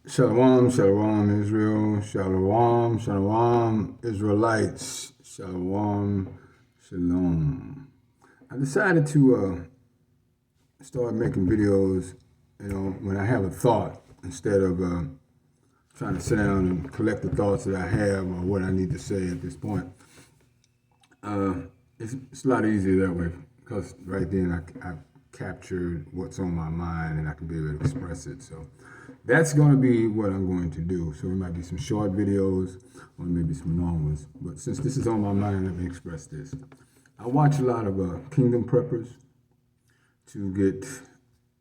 Shalom, shalom, Israel, shalom, shalom, Israelites, shalom, shalom. I decided to start making videos, when I have a thought, instead of trying to sit down and collect the thoughts that I have or what I need to say at this point. It's a lot easier that way because right then I captured what's on my mind and I can be able to express it. So that's going to be what I'm going to do. So it might be some short videos or maybe some long ones. But since this is on my mind, let me express this. I watch a lot of Kingdom Preppers to get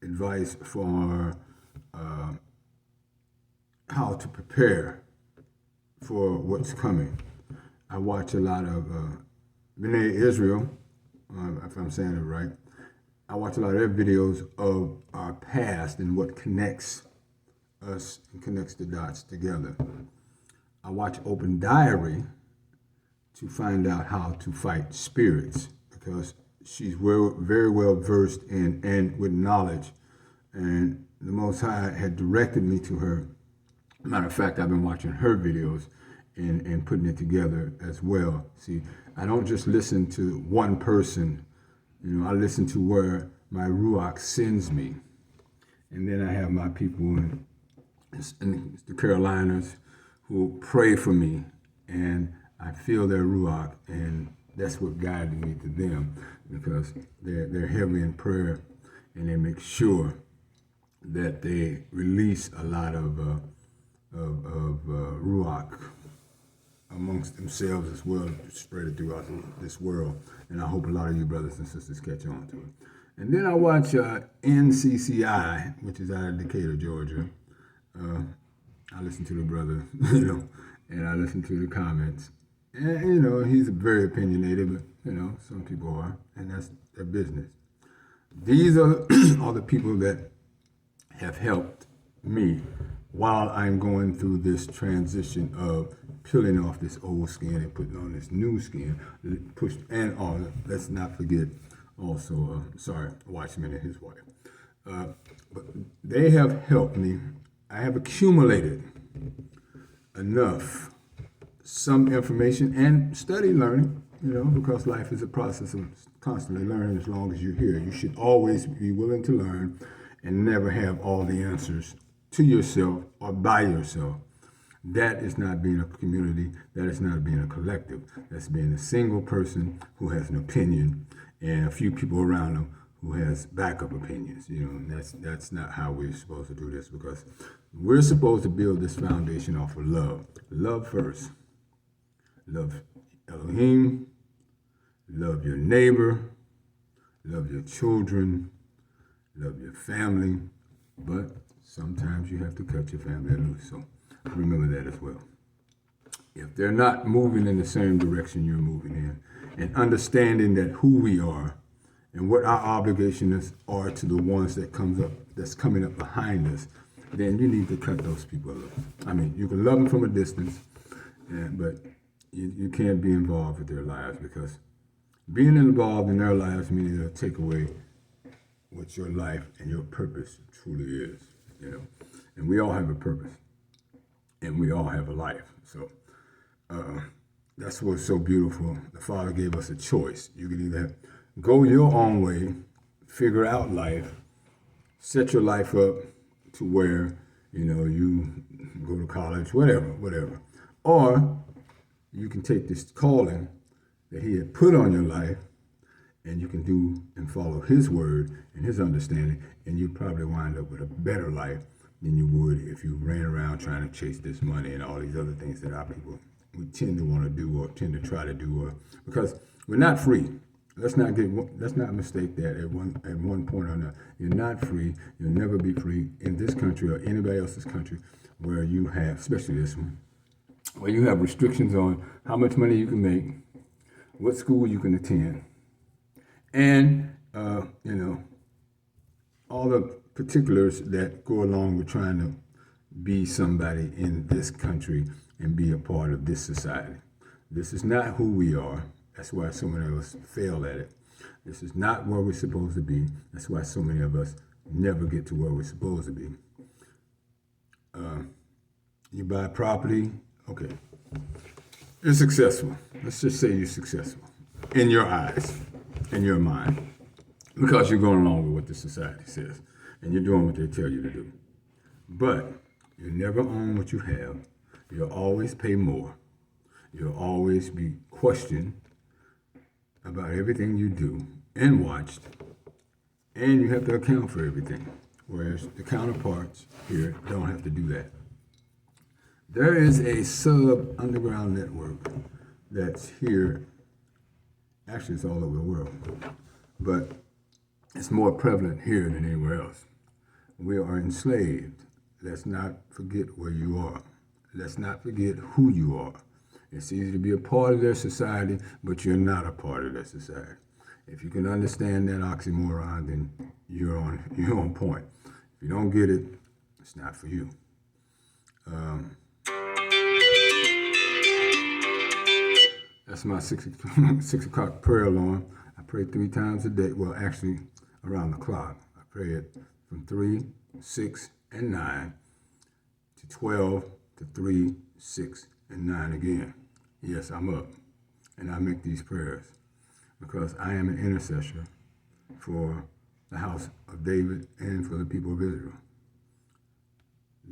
advice for how to prepare for what's coming. I watch a lot of B'nai Israel, if I'm saying it right. I watch a lot of their videos of our past and what connects us and connects the dots together. I watch Open Diary to find out how to fight spirits because she's very well versed in and with knowledge. And the Most High had directed me to her. Matter of fact, I've been watching her videos and putting it together as well. See, I don't just listen to one person. I listen to where my Ruach sends me. And then I have my people in the Carolinas who pray for me. And I feel their Ruach. And that's what guided me to them because they're heavy in prayer. And they make sure that they release a lot of Ruach amongst themselves as well, to spread it throughout this world. And I hope a lot of you brothers and sisters catch on to it. And then I watch NCCI, which is out of Decatur, Georgia. I listen to the brother, and I listen to the comments. And, he's very opinionated, but, some people are, and that's their business. These are the people that have helped me while I'm going through this transition of peeling off this old skin and putting on this new skin. Let's not forget also, Watchman and his wife. But they have helped me. I have accumulated some information and learning, because life is a process of constantly learning. As long as you're here, you should always be willing to learn and never have all the answers to yourself or by yourself. That is not being a community. That is not being a collective. That's being a single person who has an opinion and a few people around them who has backup opinions. And that's not how we're supposed to do this, because we're supposed to build this foundation off of love. Love first. Love Elohim. Love your neighbor. Love your children. Love your family. But sometimes you have to cut your family loose. So remember that as well. If they're not moving in the same direction you're moving in, and understanding that who we are and what our obligations are to the ones that's coming up behind us, then you need to cut those people loose. I mean, you can love them from a distance, but you can't be involved with their lives, because being involved in their lives means it'll take away what your life and your purpose truly is. And we all have a purpose, and we all have a life. So that's what's so beautiful. The Father gave us a choice. You can either go your own way, figure out life, set your life up to where you go to college, whatever, or you can take this calling that He had put on your life, and you can do and follow His word and His understanding, and you probably wind up with a better life than you would if you ran around trying to chase this money and all these other things that our people we tend to want to do or tend to try to do, because we're not free. Let's not mistake that at one point or another. You're not free. You'll never be free in this country or anybody else's country where you have, especially this one, where you have restrictions on how much money you can make, what school you can attend, and all the particulars that go along with trying to be somebody in this country and be a part of this society. This is not who we are. That's why so many of us fail at it. This is not where we're supposed to be. That's why so many of us never get to where we're supposed to be. You buy property, okay. You're successful. Let's just say you're successful in your eyes, in your mind, because you're going along with what the society says and you're doing what they tell you to do. But you never own what you have. You'll always pay more. You'll always be questioned about everything you do and watched, and you have to account for everything, whereas the counterparts here don't have to do that. There is a sub-underground network that's here. Actually, it's all over the world, but it's more prevalent here than anywhere else. We are enslaved. Let's not forget where you are. Let's not forget who you are. It's easy to be a part of their society, but you're not a part of their society. If you can understand that oxymoron, then you're on point. If you don't get it, it's not for you. That's my 6 o'clock prayer alarm. I pray 3 times a day. Well, actually, around the clock. I pray it from 3, 6, and 9 to 12 to 3, 6, and 9 again. Yes, I'm up. And I make these prayers because I am an intercessor for the house of David and for the people of Israel.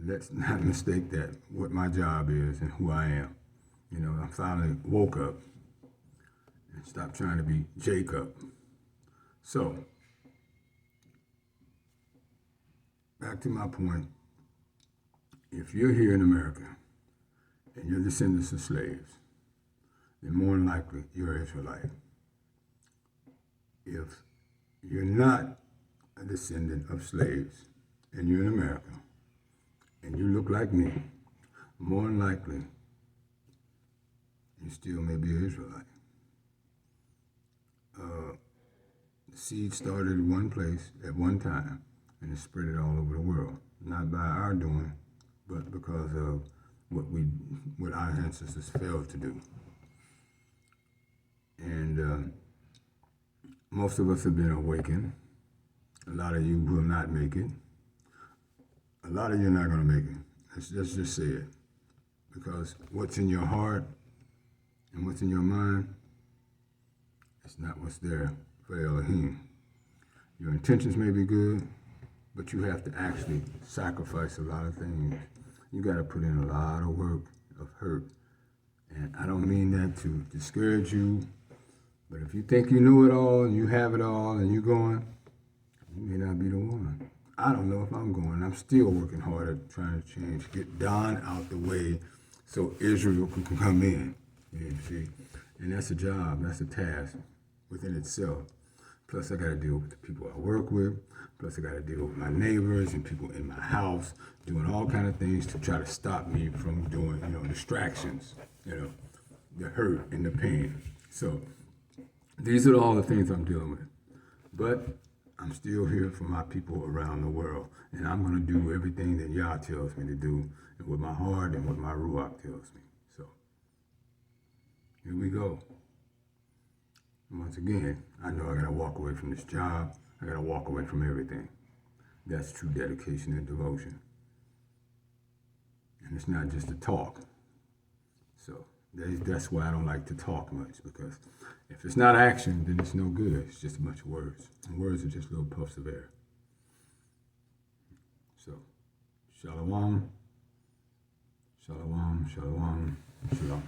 Let's not mistake that, what my job is and who I am. You know, I finally woke up and stopped trying to be Jacob. So, back to my point. If you're here in America and you're descendants of slaves, then more than likely you're an Israelite. If you're not a descendant of slaves and you're in America and you look like me, more than likely you still may be an Israelite. The seed started in one place at one time and it spread it all over the world. Not by our doing, but because of what our ancestors failed to do. And most of us have been awakened. A lot of you will not make it. A lot of you are not going to make it. Let's just say it. Because what's in your heart and what's in your mind, it's not what's there for Elohim. Your intentions may be good, but you have to actually sacrifice a lot of things. You got to put in a lot of work, of hurt. And I don't mean that to discourage you, but if you think you know it all and you have it all and you're going, you may not be the one. I don't know if I'm going. I'm still working hard at trying to change, get Don out the way so Israel can come in. You see? And that's a job, that's a task within itself. Plus, I got to deal with the people I work with. Plus, I got to deal with my neighbors and people in my house, doing all kind of things to try to stop me from doing, distractions, the hurt and the pain. So these are all the things I'm dealing with. But I'm still here for my people around the world. And I'm going to do everything that Yah tells me to do, and what my heart and what my Ruach tells me. So here we go. Once again, I know I got to walk away from this job. I got to walk away from everything. That's true dedication and devotion. And it's not just a talk. So that's why I don't like to talk much, because if it's not action, then it's no good. It's just a bunch of words. And words are just little puffs of air. So, shalom, shalom, shalom, shalom.